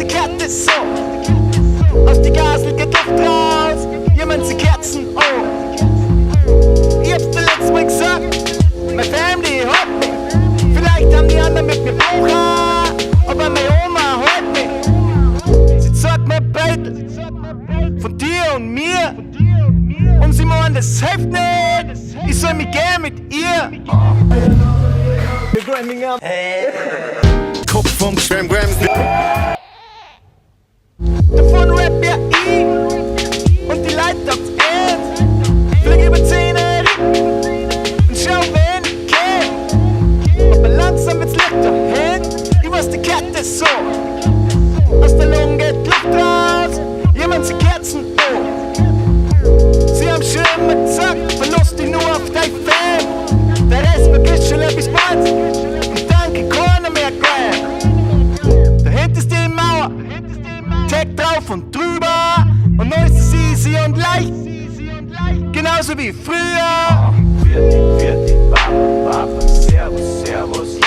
die Kette so. Aus die Gasel geht Luft raus, jemand sie Kerzen oh. Ich hab's dir letztes Mal gesagt, meine Family hat mich. Vielleicht haben die anderen mit mir Brucher, aber meine Oma hat mich. Sie zeigt mir Beutel von dir und mir. Und sie meint, das hilft nicht, ich soll mich gehen mit ihr. Kopf vom Schwemmbremsen. Davon rap ja ich und die Leute habt's ernst. Flieg über 10 und schau, wen ich kenn. Aber langsam wird's Licht dahin, ich weiß die Kette so. Aus der Lunge geht Luft raus, jemand sie Kerzen oh. Sie haben schon immer gesagt, verlust dich nur auf dein Fan. Der Rest vergisst schon etwas bald und danke keiner mehr Graham. Dahinter ist die Mauer, Tag drauf und drüber und neu ist es easy und leicht, genauso wie früher. Virti, Virti, Baba, Baba, Servus, Servus.